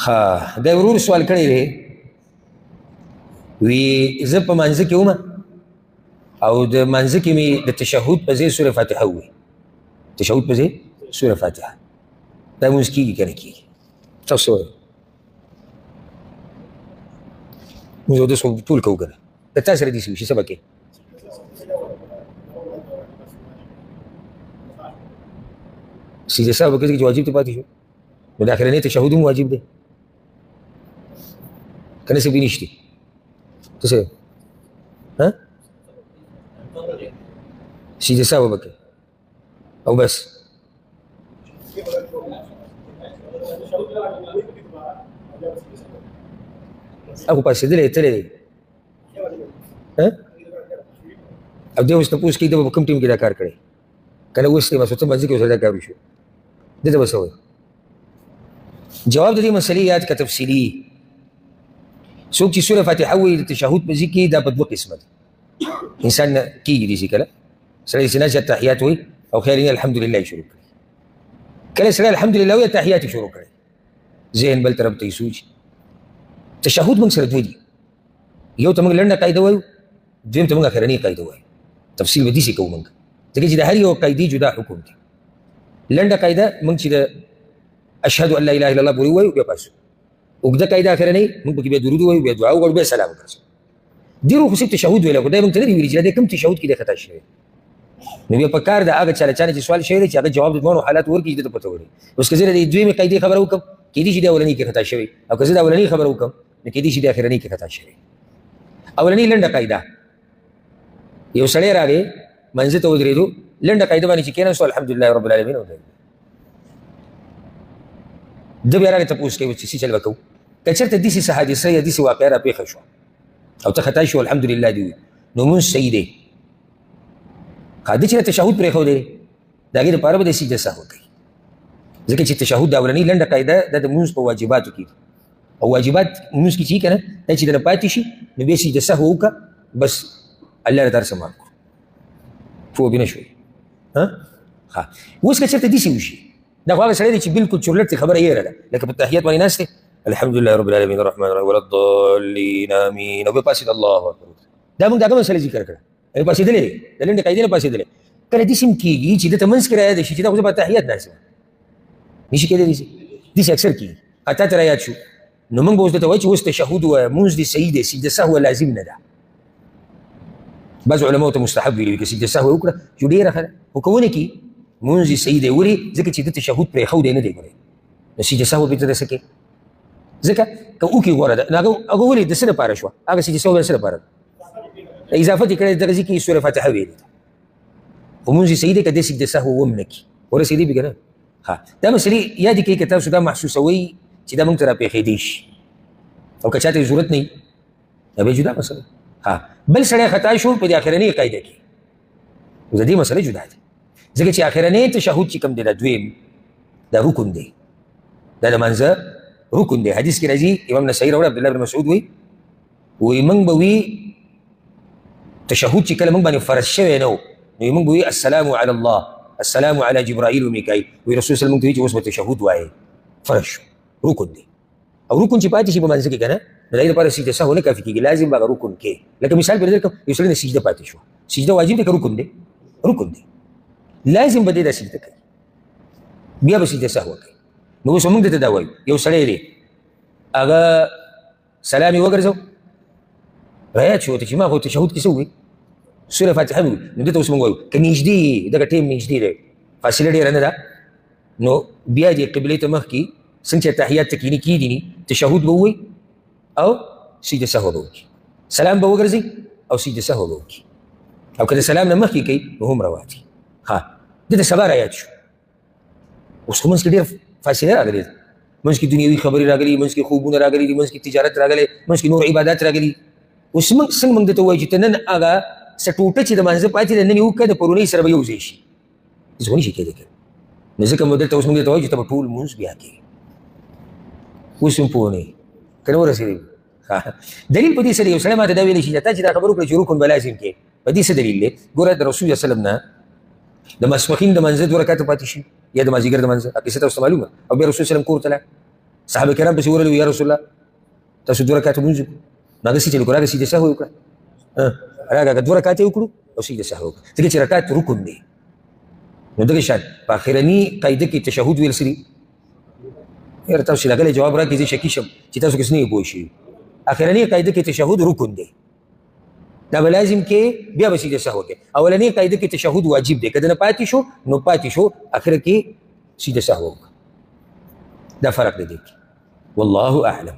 ها دا ورور سوال کړی دی وی زه په مانځه کې وم او د مانځه کې مې د تشهد په ځای سوره فاتحه ووایي تشهد په ځای سوره فاتحه دا لمونځ کېږي که نه کېږي تاسو وایئ موږ اودس خو ټول کوو که نه د تا سره داسې وشي څه به کوې سجده سهو به کوي چې واجب ته پاتې شو نو د اخرنۍ تشهد هم واجب دی که نه څه بې نشتې ته څه ها سجده سهو به کوي او بس هغه پاسېدلی تللی دی او دی اوس تپوس کوي ده به په کوم ټیم کې دا کار کړی که نه اوس دی ماسوته منځه کې ورسره دا کار وشو ده ته به څه وایي جواب د دې مسلې یاد که تفصیلي څوک چې سوره فاتحه وایي د تشهد په ځای کې دا په دوه قسمه ده انسان نه کېږي داسې کله سړی داسې ناست تحیات وایي او خیال یې الحمدلله یې شروع کړي کله سړی الحمدلله وایي تحیات یې شروع کړی ذهن بل طرف ته یې سوچ تشهد موږ سره دوه دي یو ته موږ لنډه قاعده وایو دویم ته موږ اخرنۍ قاعده وایو تفصیل به داسې کوو موږ ځکه چې د هر یو قاعدې جدا حکم دی لنډه قاعده موږ چې د اشهد ان لا اله الا الله پورې وایو بیا پاسو اوږده قاعده اخرنۍ موږ پکې بیا درود وایو بیا دعا وکړو بیا سلام وکړو دې خو صرف تشهد ویلی خو دا موږ ته نه دي ویلي چې دا کوم تشهد کې دی خطا شوی نو بیا په کار د هغه چا له چا نه چې سوال شوی دی چې هغه جواب د دواړو حالات ورکړي چې ده ته پته ولري اوس که زه د دویمې قاعدې خبره وکړم کېدای شي د اولنۍ کې خطا شوی او که زه د اولنۍ خبره وکړم نو کېدای شي د اخرنۍ کې خطا شوی اولنۍ لنډه قاعده یو سړی راغی منځه ته ودرېدو لنډه قاعده باندې چې کېناستو الحمدلله رب العالمین ودرېدو ده بیا راغی تپوس کوي چې څه چل به کوو که چېرته داسې څه حادثه یا داسې واقعه راپېښه شوه او ته خطا شو الحمدلله دې وي نو مونځ صحیح دی ده چې تشهد پرېښودی د هغې دپاره به د سجده سهو کوي ځکه چې تشهد د اولنۍ لنډه قاعده دا د مونځ په واجباتو کې دي او واجبات مونځ کې چې که نه دا چې دنه پاتې شي نو بیا سجده سهو وکړه بس الله له درسه معاف کړو پوه بې نه شوې ها اوس که چېرته داسې وشي دا خو هغه سړی دی چې بلکل چورلټ خبره یېره ده لکه په تحیات باندې ناست دی الحمدلله رب العالمین الرحمن الرحیم ولا الضالین امین او بیا پاسېد الله اکبر دا موږ د هغه مسلې ذکر کړه پاسېدلی دی د لنډې قاعدې نه پاسېدلی کله داسې هم کېږي چې ده ته منځ کې رایاد شي چې دا خو زه په تحیات ناست یم نشي کېدی داسې اکثر کېږي تا ته رایاد شو نو موږ به اوس درته وایو چې اوس تشهد ووایه مونځ دې صحیح دی سجده سهو لازم نه ده بعض علماو ته مستحب ویلي که سجده سهو وکړه چې ډېره ښه ده خو که ونه کړي مونځ یې صحیح دی ولې ځکه چې ده تشهد پرېښودی نه دی ګورئ نو سجده سهو بېرته ده څه کوې ځکه که وکړي غوره ده نو هغه ولې د څه لپاره شوه هغه سجده سهو د څه لپاره ده اضافت یې کړی دغه ځای کې سوره فاتحه ویلې ده خو مونځ یې صحیح دی که دې سجده سهو هم نه کړي ورسېدې بې که نه ها دا مسلې یادې کوي که تاسو دا محسوسوئ چې دا موږ ته راپېښېدی شي او که چاته ضرورت نه وي دا بیا جدا مسله ها بل سړی خطا شو په دې اخرنۍ قاعده کې د دې مسله جدا ده ځکه چې اخرنۍ تشهد چې کوم دی دا دویم دا رکن دی دا د منځه رکن دی حدیث کې راځي امام نسایي راوړی عبدالله بن مسعود وایي موږ به وي تشهد چې کله موږ باندې فرض شوی نه و نو موږ به وي السلام علی الله السلام علی جبرائیل و میکائیل وی رسول صلی الله علیه وسلم ته وایي چې اوس به تشهد وایې فرض شو رکن دی او رکن چې پاتې شي په منځ کې که نه د هغې لپاره سجده سهو نه کافي کېږي لازم به هغه رکن کې لکه مثال پرې درکړم یو سړی نه سجده پاتې شوه سجده واجب دی که رکن دی رکن دی لازم به دې دا سجده کوي بیا به سجده سهو کوي نو اوس موږ درته دا وایو یو سړی دی هغه سلام یې وګرځو رایاد شو ته چې ما خو تشهد کې څه ووایي سوره فاتحه مې نو دې ته اوس موږ وایو که نږدې دغه ټیم نږدې دی فاصله ډېره نه ده نو بیا دې قبلې ته مخکې څنګه چې تحیات ته کینې کېدي ني تشهد به ووایي او سجده سهو به وکړي سلام به وګرځي او سجده سهو به وکړي او که د سلام نه مخکې کوي نو هم روا دي ها دې ته سبا رایاد شو اوس خو منځ کې ډېره فاصله راغلې ده منځ کې دنیوي خبرې راغلي منځ کې خوبونه راغلي دي منځ کې تجارت راغلی منځ کې نور عبادات راغلي اوس موږ څنګه موږ درته ووایو چې ته نن هغه څه ټوټه چې د مانځه پاتې ده نن یې وکړه د پرونۍ سره به یو ځای شي هېڅ خو نشي کېدی که نو ځکه موږ دلته اوس موږ درته وایو چې ته به ټول مونځ بیا کوې اوس هم پوه نه یې که نه ورسېدی دلیل په دې سره یو سړی ما ته دا ویلی شي چې تا چې دا خبر وکړه چې رکن به لازم کې په دې څه دلیل دی ګوره د رسول الله وسلم نه د ماسپښین د منځه 2 رکعته پاتې شي یا د مازدیګر د منځه کیسه تاسو ته معلومه او بیا رسول سلم کور ته لاړ صحابه کرام پسې ورغلي یا رسول الله تاسو 2 رکعاته مونځ وکړو هغه چې راغی سجده سهو وکړه راغی 2 رکعاته وکړو او سجده سهو وکړه ځکه چې رکعت رکن دی نو دغه شان په اخرنی قاعده کې تشهود ویل سری یاره تاسو لګلې جواب راکړئ چې شکی شم چې تاسو کس نه پوه شئ اخرنی قاعده کې تشهود رکن دی دا به لازم کې بیا به سجده سهو کې اولنی قاعده کې تشهود واجب دی کله نه پاتې شو نو پاتې شو اخر کې سجده سهو دا فرق دی والله اعلم